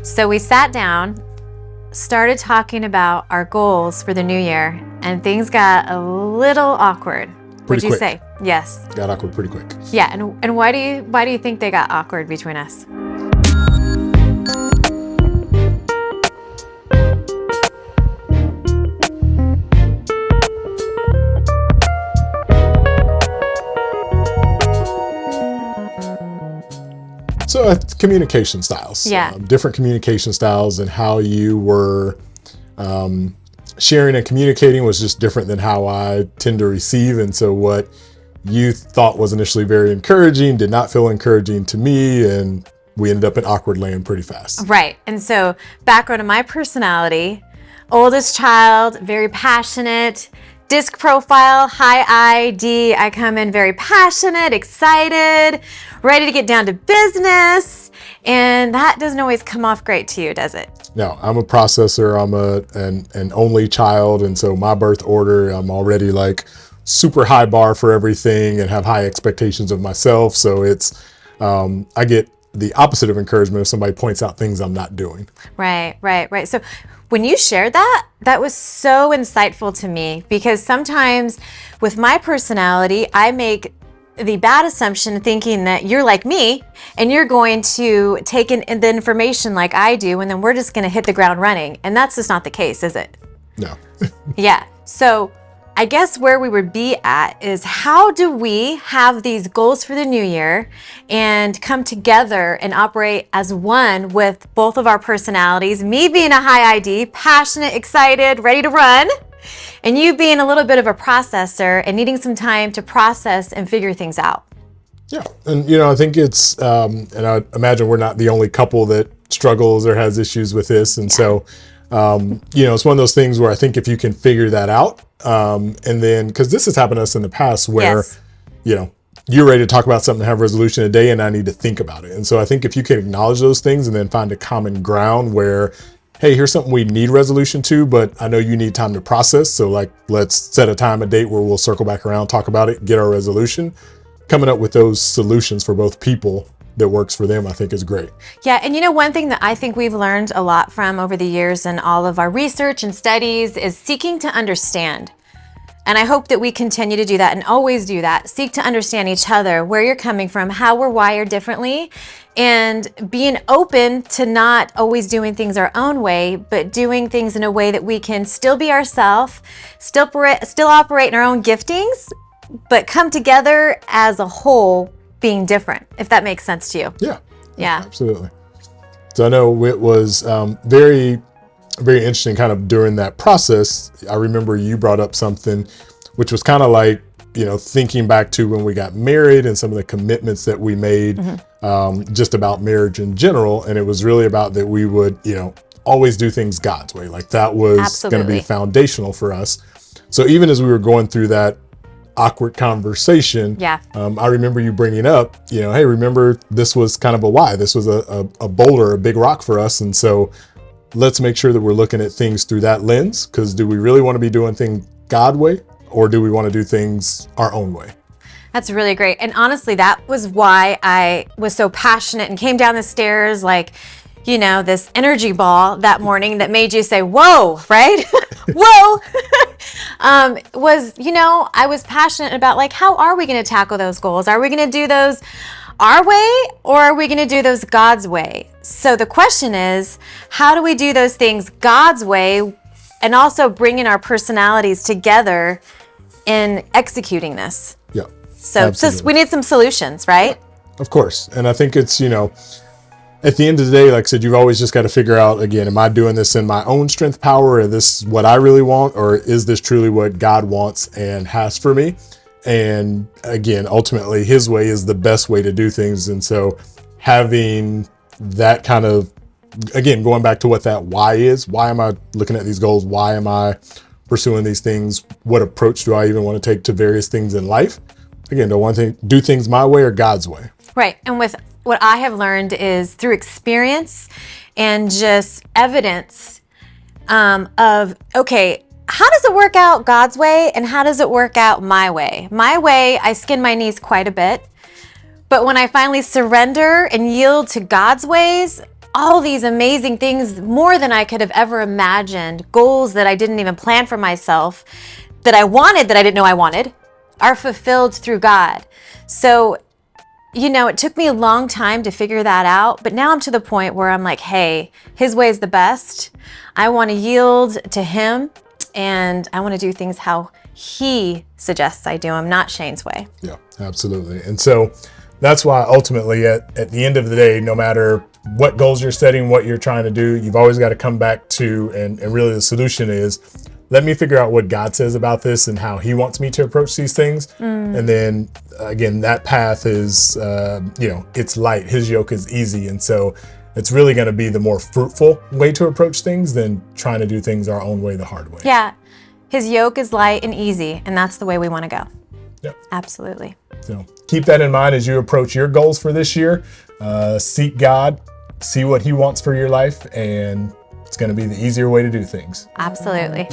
So we sat down, started talking about our goals for the new year, and things got a little awkward. Would you say? Yes. Got awkward pretty quick. Yeah, and why do you think they got awkward between us? So it's communication styles. Yeah. Different communication styles, and how you were sharing and communicating was just different than how I tend to receive. And so what you thought was initially very encouraging did not feel encouraging to me, and we ended up in awkward land pretty fast. Right. And so background of my personality, oldest child, very passionate, disc profile, high ID. I come in very passionate, excited, ready to get down to business. And that doesn't always come off great to you, does it? No, I'm a processor. I'm an only child. And so my birth order, I'm already like super high bar for everything and have high expectations of myself. So it's, I get the opposite of encouragement if somebody points out things I'm not doing. Right. So when you shared that, that was so insightful to me, because sometimes with my personality, I make the bad assumption thinking that you're like me and you're going to take in the information like I do, and then we're just going to hit the ground running. And that's just not the case, is it? No. Yeah. So I guess where we would be at is, how do we have these goals for the new year and come together and operate as one with both of our personalities, me being a high ID, passionate, excited, ready to run, and you being a little bit of a processor and needing some time to process and figure things out. Yeah. And, I think it's, and I imagine we're not the only couple that struggles or has issues with this. And so, it's one of those things where I think if you can figure that out, and then, because this has happened to us in the past where, you're ready to talk about something, have resolution today, and I need to think about it. And so I think if you can acknowledge those things and then find a common ground where, hey, here's something we need resolution to, but I know you need time to process. So let's set a time, a date where we'll circle back around, talk about it, get our resolution. Coming up with those solutions for both people that works for them, I think is great. Yeah. And one thing that I think we've learned a lot from over the years in all of our research and studies is seeking to understand. And I hope that we continue to do that and always do that. Seek to understand each other, where you're coming from, how we're wired differently, and being open to not always doing things our own way, but doing things in a way that we can still be ourselves, still operate in our own giftings, but come together as a whole, being different, if that makes sense to you. Yeah. Absolutely. So I know it was very, very interesting kind of during that process. I remember you brought up something which was kind of like, thinking back to when we got married and some of the commitments that we made, just about marriage in general. And it was really about that we would, always do things God's way. Like that was going to be foundational for us. So even as we were going through that awkward conversation, I remember you bringing up, hey, remember this was kind of a why. This was a boulder, a big rock for us. And so let's make sure that we're looking at things through that lens, because do we really want to be doing things God way, or do we want to do things our own way? That's really great. And honestly, that was why I was so passionate and came down the stairs like, this energy ball that morning that made you say, whoa, right? Whoa. I was passionate about like, how are we going to tackle those goals? Are we going to do those our way, or are we going to do those God's way? So the question is, how do we do those things God's way and also bringing our personalities together in executing this? Yeah. So we need some solutions, right? Of course. And I think it's, at the end of the day, like I said, you've always just got to figure out, again, am I doing this in my own strength, power, or this is what I really want, or is this truly what God wants and has for me? And again, ultimately, his way is the best way to do things. And so having that kind of, again, going back to what that why is, why am I looking at these goals? Why am I pursuing these things? What approach do I even want to take to various things in life? Again, do things my way or God's way? Right. And with what I have learned is through experience and just evidence of, okay, how does it work out God's way and how does it work out my way? My way, I skin my knees quite a bit. But when I finally surrender and yield to God's ways, all these amazing things, more than I could have ever imagined, goals that I didn't even plan for myself, that I wanted, that I didn't know I wanted, are fulfilled through God. So, it took me a long time to figure that out, but now I'm to the point where I'm like, hey, His way is the best. I want to yield to Him, and I want to do things how He suggests I do them, not Shayne's way. Yeah, absolutely. And so that's why ultimately at the end of the day, no matter what goals you're setting, what you're trying to do, you've always got to come back to, and really the solution is, let me figure out what God says about this and how He wants me to approach these things. And then again, that path is, it's light. His yoke is easy. And so it's really going to be the more fruitful way to approach things than trying to do things our own way, the hard way. Yeah. His yoke is light and easy, and that's the way we want to go. Yep. Absolutely. So keep that in mind as you approach your goals for this year. Seek God, see what He wants for your life, and it's going to be the easier way to do things. Absolutely.